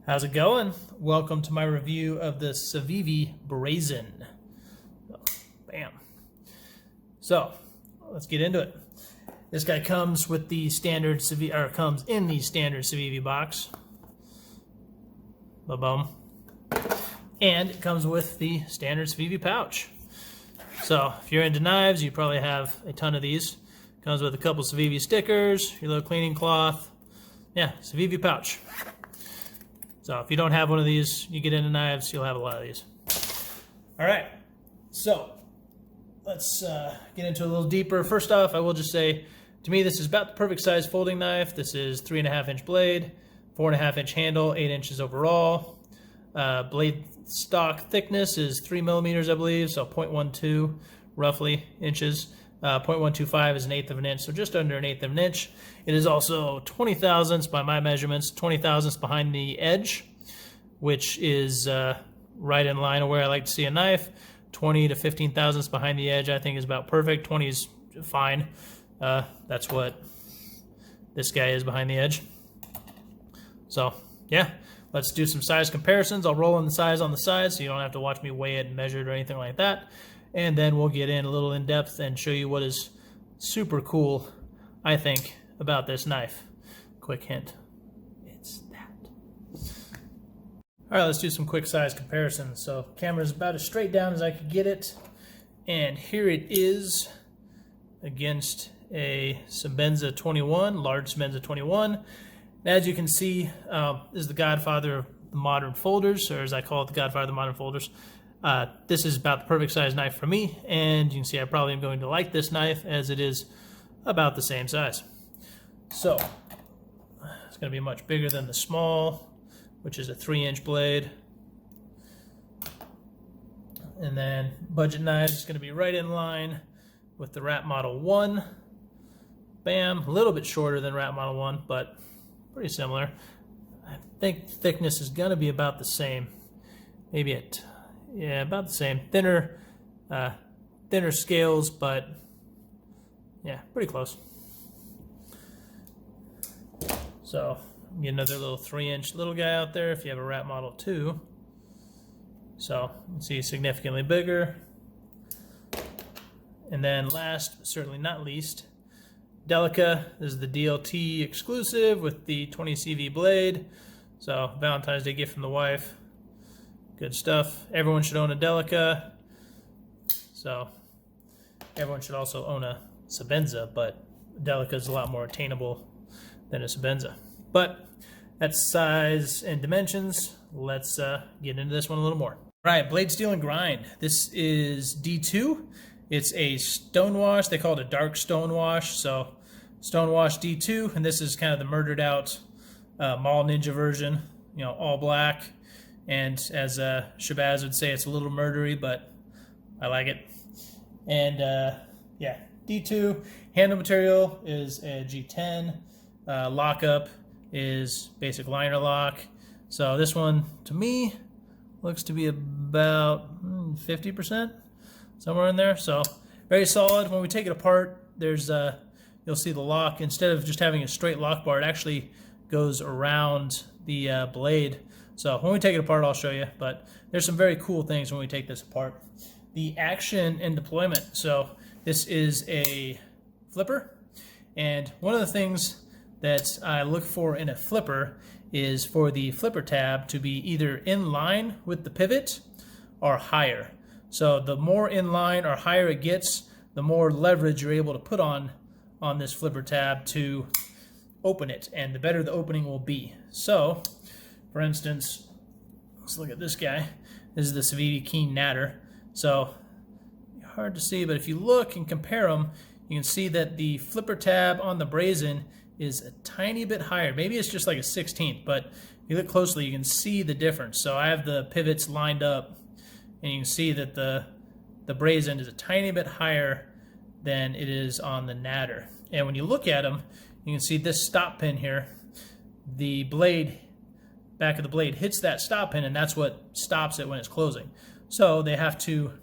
How's it going? Welcome to my review of the Civivi Brazen. Bam. So, let's get into it. This guy comes with the standard Civivi, or comes in the standard Civivi box. Ba-boom. And it comes with the standard Civivi pouch. So, if you're into knives, you probably have a ton of these. Comes with a couple Civivi stickers, your little cleaning cloth. Yeah, Civivi pouch. So if you don't have one of these, you get into knives, you'll have a lot of these. All right, so let's get into a little deeper. First off, I will just say, to me, this is about the perfect size folding knife. This is 3.5-inch blade, 4.5-inch handle, 8 inches overall. Blade stock thickness is 3 millimeters, I believe, so 0.12 roughly inches. 0.125 is 1/8 of an inch, so just under 1/8 of an inch. It is also 20 thousandths by my measurements, 20 thousandths behind the edge, which is right in line of where I like to see a knife. 20 to 15 thousandths behind the edge I think is about perfect. 20 is fine. That's what this guy is behind the edge. So yeah, let's do some size comparisons. I'll roll in the size on the side so you don't have to watch me weigh it and measure it or anything like that. And then we'll get in a little in depth and show you what is super cool, I think, about this knife. Quick hint, it's that. All right, let's do some quick size comparisons. So camera's about as straight down as I could get it. And here it is against a Sebenza 21, large Sebenza 21. And as you can see, this is the godfather of the modern folders, or as I call it, the godfather of the modern folders. This is about the perfect size knife for me, and you can see I probably am going to like this knife as it is about the same size. So, it's going to be much bigger than the small, which is a 3-inch blade. And then budget knives is going to be right in line with the Rat Model 1. Bam, a little bit shorter than Rat Model 1, but pretty similar. I think thickness is going to be about the same. Maybe about the same. Thinner scales, but yeah, pretty close. So, get another little 3-inch little guy out there if you have a Rat Model 2. So, you can see significantly bigger. And then last, but certainly not least, Delica. This is the DLT exclusive with the 20 CV blade. So, Valentine's Day gift from the wife. Good stuff. Everyone should own a Delica. So everyone should also own a Sebenza, but Delica is a lot more attainable than a Sebenza. But that's size and dimensions. Let's get into this one a little more. All right, blade steel and grind. This is D2. It's a stonewash. They call it a dark stonewash. So stonewash D2, and this is kind of the murdered out Mall Ninja version. You know, all black. And as Shabazz would say, it's a little murdery, but I like it. And yeah, D2 handle material is a G10. Lockup is basic liner lock. So this one, to me, looks to be about 50%, somewhere in there. So very solid. When we take it apart, there's you'll see the lock. Instead of just having a straight lock bar, it actually goes around the blade. So when we take it apart, I'll show you, but there's some very cool things when we take this apart. The action and deployment. So this is a flipper, and one of the things that I look for in a flipper is for the flipper tab to be either in line with the pivot or higher. So the more in line or higher it gets, the more leverage you're able to put on this flipper tab to open it, and the better the opening will be. So for instance, let's look at this guy. This is the Civivi Keen Natter. So, hard to see, but if you look and compare them, you can see that the flipper tab on the Brazen is a tiny bit higher. Maybe it's just like a 16th, but if you look closely, you can see the difference. So I have the pivots lined up, and you can see that the Brazen is a tiny bit higher than it is on the Natter. And when you look at them, you can see this stop pin here, the blade, back of the blade hits that stop pin, and that's what stops it when it's closing. So they have to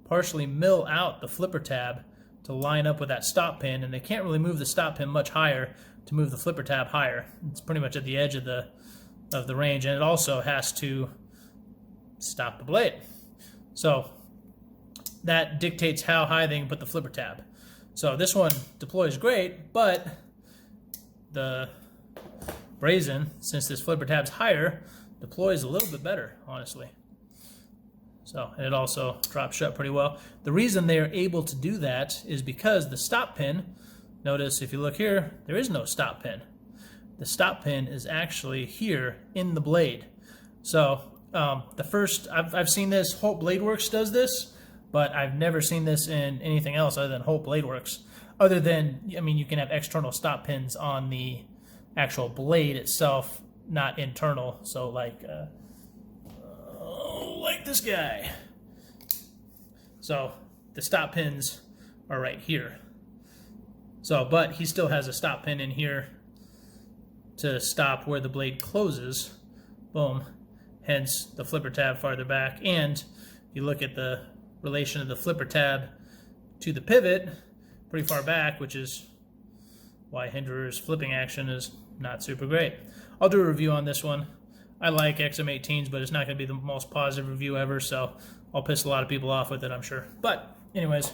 partially mill out the flipper tab to line up with that stop pin, and they can't really move the stop pin much higher to move the flipper tab higher. It's pretty much at the edge of the of the range, and it also has to stop the blade. So that dictates how high they can put the flipper tab. So this one deploys great, but the Brazen, since this flipper tab's higher, deploys a little bit better, honestly. So, and it also drops shut pretty well. The reason they are able to do that is because the stop pin, notice if you look here, there is no stop pin. The stop pin is actually here in the blade. So I've seen this, Holt Blade Works does this, but I've never seen this in anything else other than Holt Blade Works. Other than, I mean, you can have external stop pins on the actual blade itself, not internal. So like this guy. So the stop pins are right here. So, but he still has a stop pin in here to stop where the blade closes. Boom. Hence the flipper tab farther back. And if you look at the relation of the flipper tab to the pivot, pretty far back, which is why Hinderer's flipping action is not super great. I'll do a review on this one. I like XM18s, but it's not going to be the most positive review ever, so I'll piss a lot of people off with it, I'm sure. But anyways,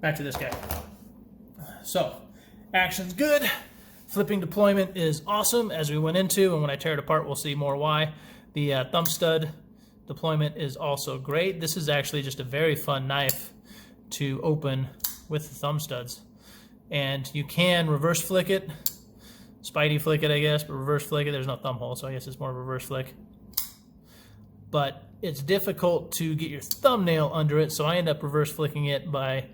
back to this guy. So, action's good. Flipping deployment is awesome, as we went into, and when I tear it apart, we'll see more why. The thumb stud deployment is also great. This is actually just a very fun knife to open with the thumb studs. And you can reverse flick it, Spidey flick it, I guess, but reverse flick it. There's no thumb hole, so I guess it's more of a reverse flick. But it's difficult to get your thumbnail under it, so I end up reverse flicking it by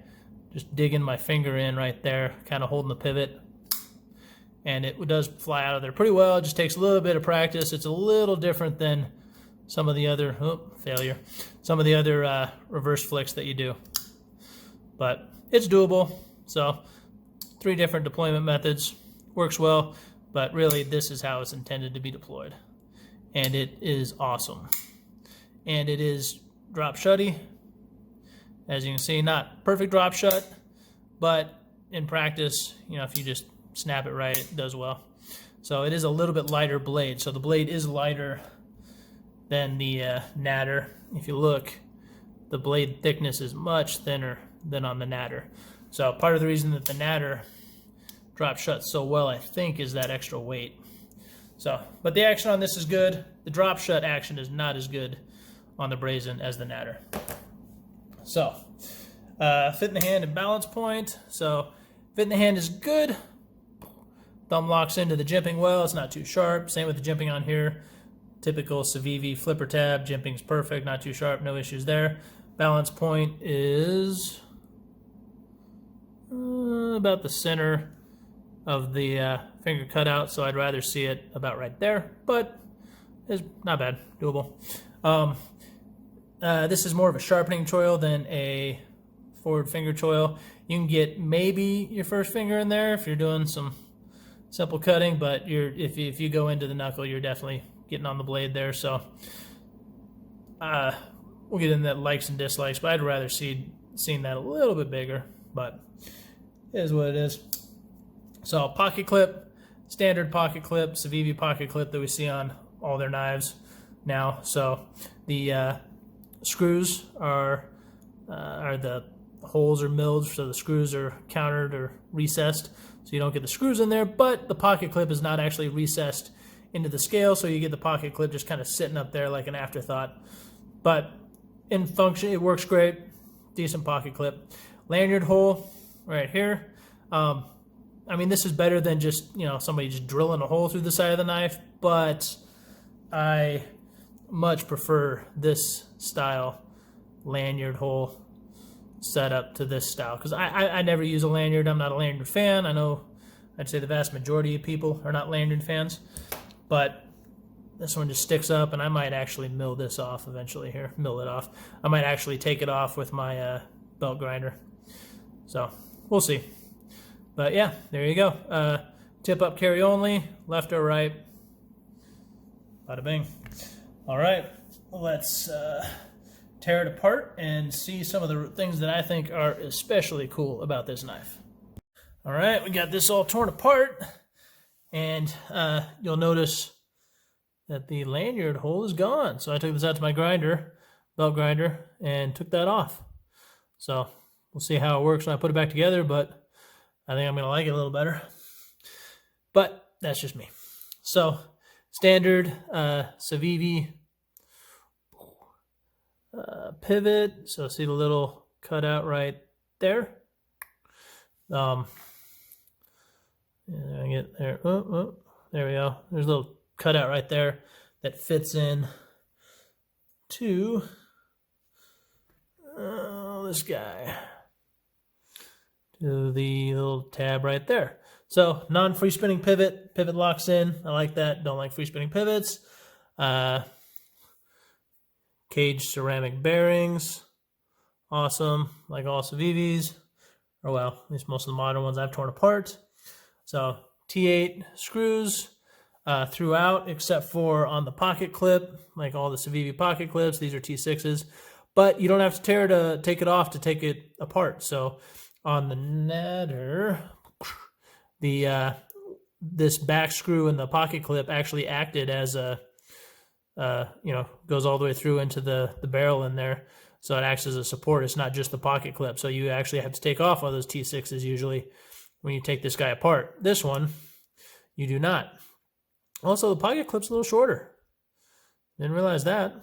just digging my finger in right there, kind of holding the pivot. And it does fly out of there pretty well. It just takes a little bit of practice. It's a little different than some of the other, some of the other reverse flicks that you do. But it's doable. So 3 different deployment methods. Works well, but really this is how it's intended to be deployed. And it is awesome. And it is drop shutty. As you can see, not perfect drop shut, but in practice, you know, if you just snap it right, it does well. So it is a little bit lighter blade. So the blade is lighter than the Natter. If you look, the blade thickness is much thinner than on the Natter. So part of the reason that the Natter drop shut so well, I think, is that extra weight. So, but the action on this is good. The drop shut action is not as good on the Brazen as the Natter. So, fit in the hand and balance point. So, fit in the hand is good. Thumb locks into the jimping well. It's not too sharp. Same with the jimping on here. Typical Civivi flipper tab. Jimping's perfect, not too sharp, no issues there. Balance point is about the center of the finger cutout, so I'd rather see it about right there, but it's not bad, doable. This is more of a sharpening choil than a forward finger choil. You can get maybe your first finger in there if you're doing some simple cutting, but if you go into the knuckle, you're definitely getting on the blade there. So we'll get into that likes and dislikes, but I'd rather seen that a little bit bigger, but it is what it is. So pocket clip, standard pocket clip, Civivi pocket clip that we see on all their knives now. So the screws are the holes are milled, so the screws are countered or recessed, so you don't get the screws in there, but the pocket clip is not actually recessed into the scale, so you get the pocket clip just kind of sitting up there like an afterthought. But in function, it works great. Decent pocket clip. Lanyard hole right here. I mean, this is better than just, you know, somebody just drilling a hole through the side of the knife, but I much prefer this style lanyard hole setup to this style, because I never use a lanyard. I'm not a lanyard fan. I know I'd say the vast majority of people are not lanyard fans, but this one just sticks up, and I might actually mill this off eventually here. Mill it off. I might actually take it off with my belt grinder. So we'll see. But yeah, there you go. Tip up carry only, left or right. Bada bing. All right, let's tear it apart and see some of the things that I think are especially cool about this knife. All right, we got this all torn apart, and you'll notice that the lanyard hole is gone. So I took this out to my grinder, belt grinder, and took that off. So we'll see how it works when I put it back together, but I think I'm going to like it a little better. But that's just me. So standard Civivi pivot. So see the little cutout right there. I get there. There we go. There's a little cutout right there that fits in to this guy, to the little tab right there. So non-free spinning pivot. Pivot locks in. I like that. Don't like free spinning pivots. Cage ceramic bearings. Awesome. Like all Civivis. Or well, at least most of the modern ones I've torn apart. So T8 screws throughout, except for on the pocket clip, like all the Civivi pocket clips. These are T6s. But you don't have to take it off to take it apart. So on the Natter, this back screw and the pocket clip actually acted as a, goes all the way through into the barrel in there. So it acts as a support. It's not just the pocket clip. So you actually have to take off one of those T6s usually when you take this guy apart. This one, you do not. Also, the pocket clip's a little shorter. Didn't realize that.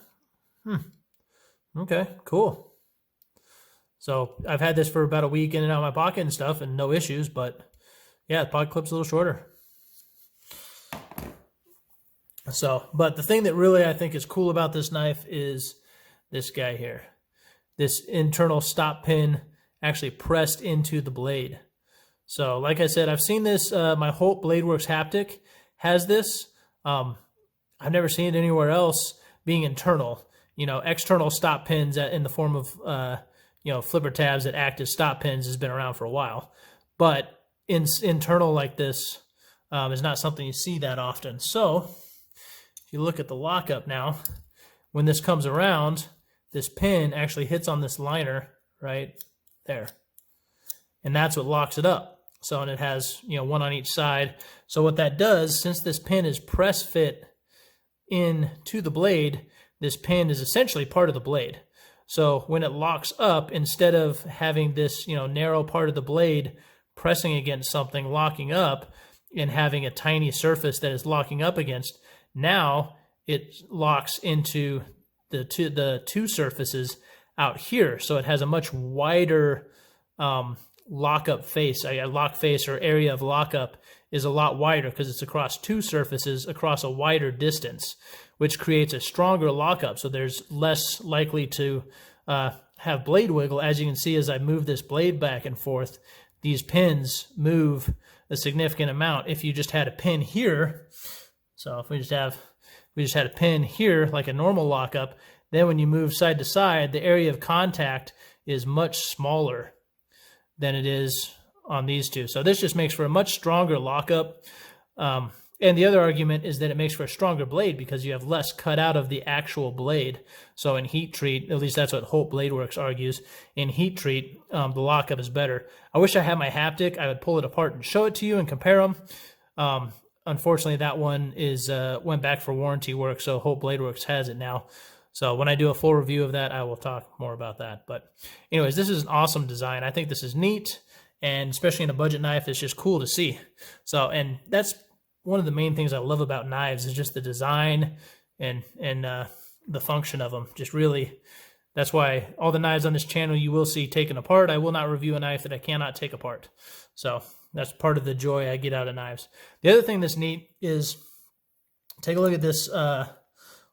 Okay, cool. So I've had this for about a week in and out of my pocket and stuff and no issues, but yeah, the pocket clip's a little shorter. So, but the thing that really I think is cool about this knife is this guy here. This internal stop pin actually pressed into the blade. So like I said, I've seen this, my Holt Bladeworks Haptic has this. I've never seen it anywhere else being internal. External stop pins in the form of, flipper tabs that act as stop pins has been around for a while. But internal like this is not something you see that often. So if you look at the lockup now, when this comes around, this pin actually hits on this liner right there. And that's what locks it up. So, and it has, one on each side. So what that does, since this pin is press fit into the blade, this pin is essentially part of the blade. So when it locks up, instead of having this, narrow part of the blade pressing against something, locking up, and having a tiny surface that is locking up against, now it locks into the two surfaces out here. So it has a much wider lockup face. A lock face or area of lockup is a lot wider because it's across two surfaces across a wider distance, which creates a stronger lockup. So there's less likely to have blade wiggle. As you can see, as I move this blade back and forth, these pins move a significant amount. If you just had a pin here, so if we just had a pin here, like a normal lockup, then when you move side to side, the area of contact is much smaller than it is on these two. So this just makes for a much stronger lockup. And the other argument is that it makes for a stronger blade because you have less cut out of the actual blade. So in heat treat, at least that's what Holt Bladeworks argues, in heat treat, the lockup is better. I wish I had my haptic. I would pull it apart and show it to you and compare them. Unfortunately, that one is went back for warranty work, so Holt Bladeworks has it now. So when I do a full review of that, I will talk more about that. But anyways, this is an awesome design. I think this is neat, and especially in a budget knife, it's just cool to see. So, and that's one of the main things I love about knives is just the design and the function of them. Just really, that's why all the knives on this channel you will see taken apart. I will not review a knife that I cannot take apart. So that's part of the joy I get out of knives. The other thing that's neat is take a look at this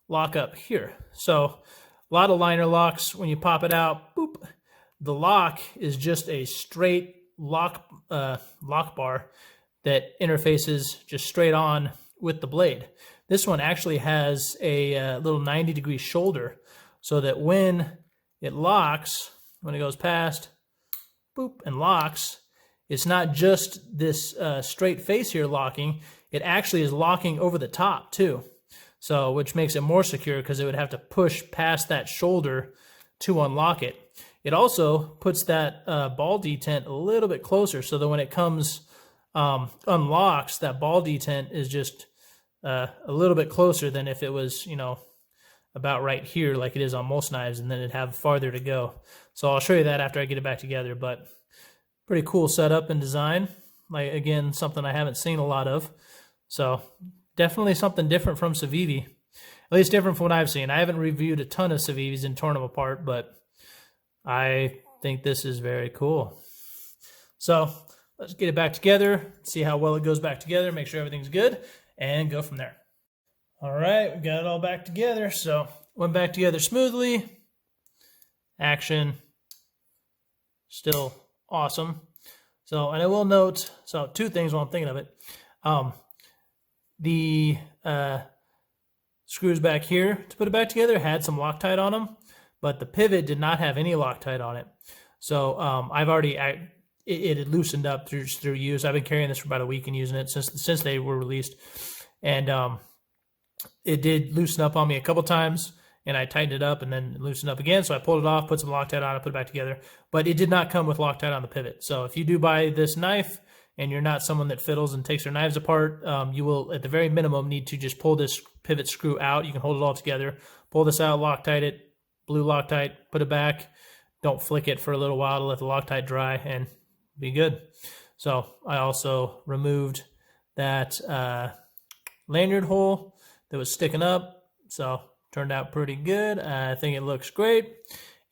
lockup here. So a lot of liner locks, when you pop it out, boop, the lock is just a straight lock bar that interfaces just straight on with the blade. This one actually has a little 90-degree shoulder so that when it locks, when it goes past, boop, and locks, it's not just this straight face here locking, it actually is locking over the top too. So, which makes it more secure because it would have to push past that shoulder to unlock it. It also puts that ball detent a little bit closer so that when it comes unlocks, that ball detent is just a little bit closer than if it was, you know, about right here like it is on most knives, and then it'd have farther to go. So I'll show you that after I get it back together, but pretty cool setup and design. Like, again, something I haven't seen a lot of. So definitely something different from Civivi, at least different from what I've seen. I haven't reviewed a ton of Civivis and torn them apart, but I think this is very cool. So let's get it back together, see how well it goes back together, make sure everything's good, and go from there. All right, we got it all back together. So went back together smoothly. Action, still awesome. So, and I will note, so two things while I'm thinking of it. The screws back here to put it back together had some Loctite on them, but the pivot did not have any Loctite on it. So I've already, it had loosened up through use. I've been carrying this for about a week and using it since they were released. And it did loosen up on me a couple times, and I tightened it up and then loosened up again. So I pulled it off, put some Loctite on it, put it back together. But it did not come with Loctite on the pivot. So if you do buy this knife and you're not someone that fiddles and takes their knives apart, you will, at the very minimum, need to just pull this pivot screw out. You can hold it all together. Pull this out, Loctite it, blue Loctite, put it back. Don't flick it for a little while to let the Loctite dry and be good. So I also removed that lanyard hole that was sticking up. So turned out pretty good. I think it looks great.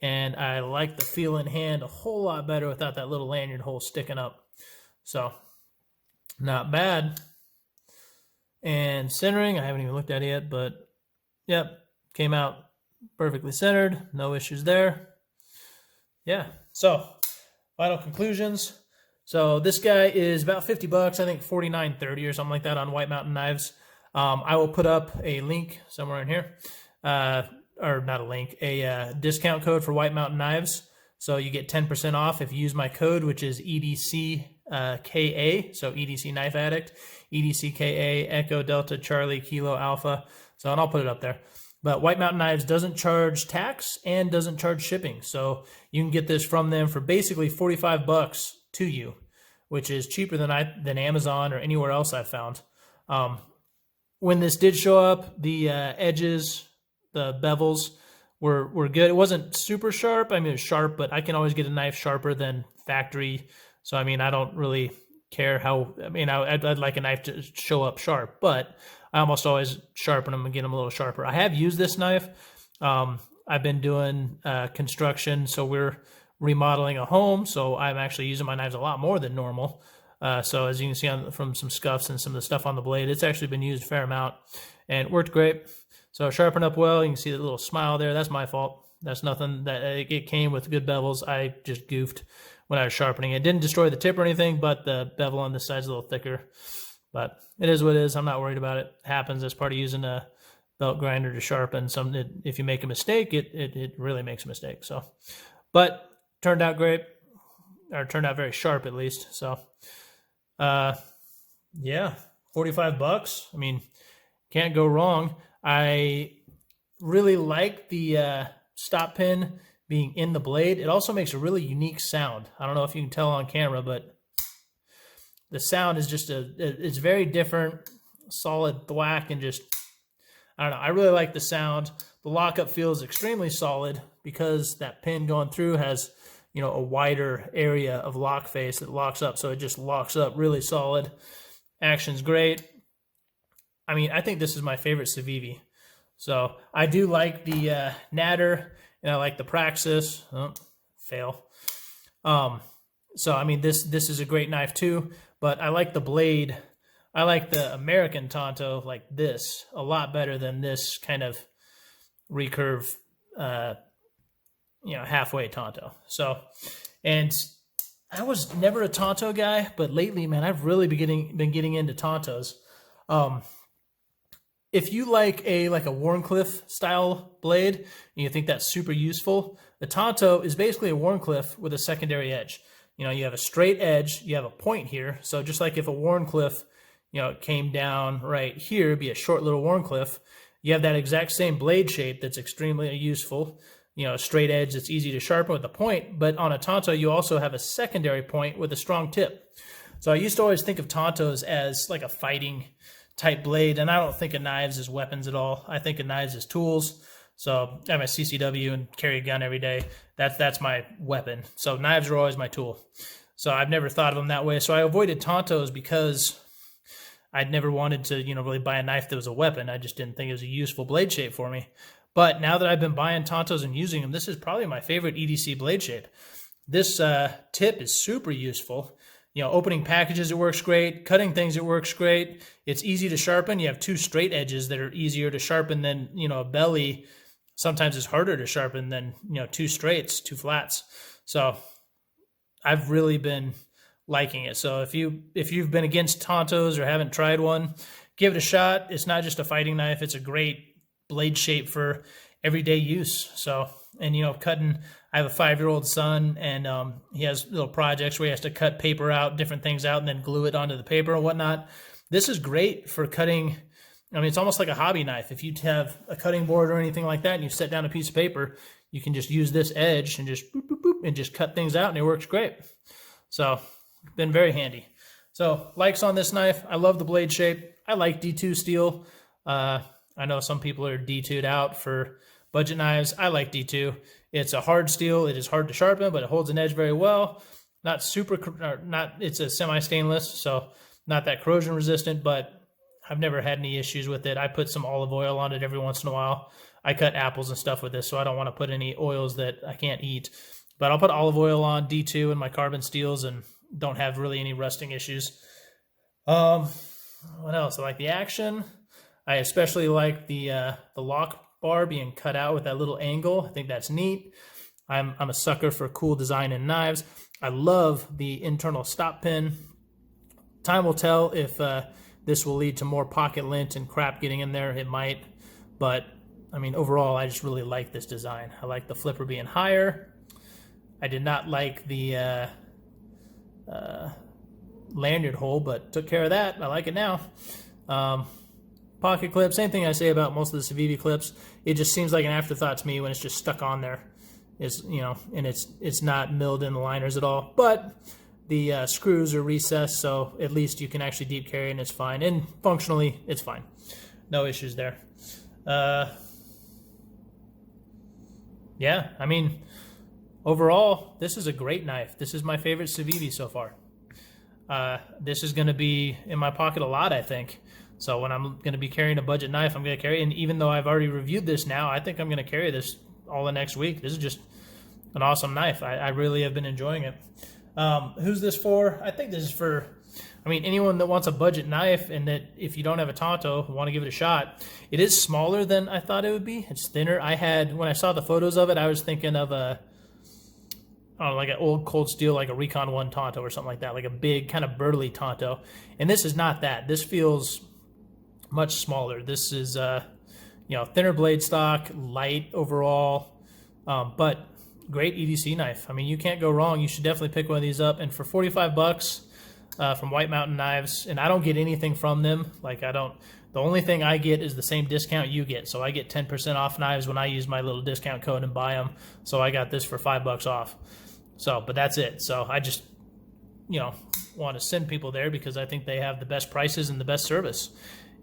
And I like the feel in hand a whole lot better without that little lanyard hole sticking up. So not bad. And centering, I haven't even looked at it yet, but yep, came out perfectly centered. No issues there. Yeah, so final conclusions. So this guy is about 50 bucks, I think $49.30 or something like that on White Mountain Knives. I will put up a link somewhere in here, or not a link, a discount code for White Mountain Knives. So you get 10% off if you use my code, which is EDCKA, so EDC Knife Addict, EDCKA, Echo Delta Charlie Kilo Alpha. So, and I'll put it up there. But White Mountain Knives doesn't charge tax and doesn't charge shipping. So you can get this from them for basically 45 bucks to you, which is cheaper than Amazon or anywhere else I've found. When this did show up, the edges, the bevels were good. It wasn't super sharp. I mean, it was sharp, but I can always get a knife sharper than factory. So, I mean, I don't really care how, I mean, I'd like a knife to show up sharp, but I almost always sharpen them and get them a little sharper. I have used this knife. I've been doing construction, so we're remodeling a home, so I'm actually using my knives a lot more than normal. So as you can see from some scuffs and some of the stuff on the blade, it's actually been used a fair amount, and it worked great. So sharpen up well. You can see the little smile there. That's my fault. That's nothing. That it came with good bevels. I just goofed when I was sharpening. It didn't destroy the tip or anything, but the bevel on this side is a little thicker. But it is what it is. I'm not worried about it. It happens as part of using a belt grinder to sharpen. If you make a mistake, it really makes a mistake. So, but turned out great, or turned out very sharp at least. So, yeah, 45 bucks. I mean, can't go wrong. I really like the stop pin being in the blade. It also makes a really unique sound. I don't know if you can tell on camera, but the sound is just it's very different, solid thwack, and just, I don't know. I really like the sound. The lockup feels extremely solid because that pin going through has, you know, a wider area of lock face that locks up. So it just locks up really solid. Action's great. I mean, I think this is my favorite Civivi. So I do like the Natter, and I like the Praxis. Oh, fail. So I mean, this is a great knife too. But I like the blade. I like the American Tonto like this a lot better than this kind of recurve, you know, halfway Tonto. So, and I was never a Tonto guy, but lately, man, I've really been getting into Tontos. If you like a Wharncliffe style blade and you think that's super useful, the Tonto is basically a Wharncliffe with a secondary edge. You know, you have a straight edge, you have a point here. So just like if a Wharncliffe, you know, came down right here, it'd be a short little Wharncliffe, you have that exact same blade shape that's extremely useful. You know, a straight edge that's easy to sharpen with a point, but on a Tonto, you also have a secondary point with a strong tip. So I used to always think of Tontos as like a fighting type blade, and I don't think of knives as weapons at all. I think of knives as tools. So I have a CCW and carry a gun every day. That's my weapon. So knives are always my tool. So I've never thought of them that way. So I avoided Tontos because I'd never wanted to, really buy a knife that was a weapon. I just didn't think it was a useful blade shape for me. But now that I've been buying Tontos and using them, this is probably my favorite EDC blade shape. This tip is super useful. Opening packages, it works great. Cutting things, it works great. It's easy to sharpen. You have two straight edges that are easier to sharpen than, a belly. Sometimes it's harder to sharpen than, two straights, two flats. So I've really been liking it. So if you've been against Tontos or haven't tried one, give it a shot. It's not just a fighting knife. It's a great blade shape for everyday use. So, and cutting, I have a 5-year-old son, and he has little projects where he has to cut paper out, different things out, and then glue it onto the paper and whatnot. This is great for cutting. I mean, it's almost like a hobby knife. If you have a cutting board or anything like that and you set down a piece of paper, you can just use this edge and just boop, boop, boop, and just cut things out, and it works great. So, been very handy. So, likes on this knife. I love the blade shape. I like D2 steel. I know some people are D2'd out for budget knives. I like D2. It's a hard steel. It is hard to sharpen, but it holds an edge very well. It's a semi-stainless, so not that corrosion resistant, but I've never had any issues with it. I put some olive oil on it every once in a while. I cut apples and stuff with this, so I don't want to put any oils that I can't eat. But I'll put olive oil on D2 and my carbon steels and don't have really any rusting issues. What else? I like the action. I especially like the lock bar being cut out with that little angle. I think that's neat. I'm a sucker for cool design in knives. I love the internal stop pin. Time will tell if this will lead to more pocket lint and crap getting in there. It might, but I mean, overall, I just really like this design. I like the flipper being higher. I did not like the lanyard hole, but took care of that. I like it now. Pocket clip, same thing I say about most of the Civivi clips. It just seems like an afterthought to me when it's just stuck on there. And it's not milled in the liners at all. But the screws are recessed, so at least you can actually deep carry and it's fine. And functionally, it's fine. No issues there. Yeah, I mean, overall, this is a great knife. This is my favorite Civivi so far. This is going to be in my pocket a lot, I think. So when I'm going to be carrying a budget knife, I'm going to carry it. And even though I've already reviewed this now, I think I'm going to carry this all the next week. This is just an awesome knife. I really have been enjoying it. Who's this for? I think this is for, anyone that wants a budget knife and that if you don't have a Tonto, want to give it a shot. It is smaller than I thought it would be. It's thinner. When I saw the photos of it, I was thinking of like an old Cold Steel, like a Recon 1 Tonto or something like that, like a big kind of burly Tonto. And this is not that. This feels much smaller. This is, thinner blade stock, light overall, but great EDC knife. I mean, you can't go wrong. You should definitely pick one of these up. And for $45 from White Mountain Knives, and I don't get anything from them. The only thing I get is the same discount you get. So I get 10% off knives when I use my little discount code and buy them. So I got this for $5 off. So, but that's it. So I just, want to send people there because I think they have the best prices and the best service.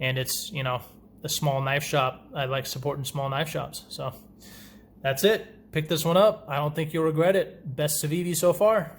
And it's, a small knife shop. I like supporting small knife shops. So that's it. Pick this one up. I don't think you'll regret it. Best Civivi so far.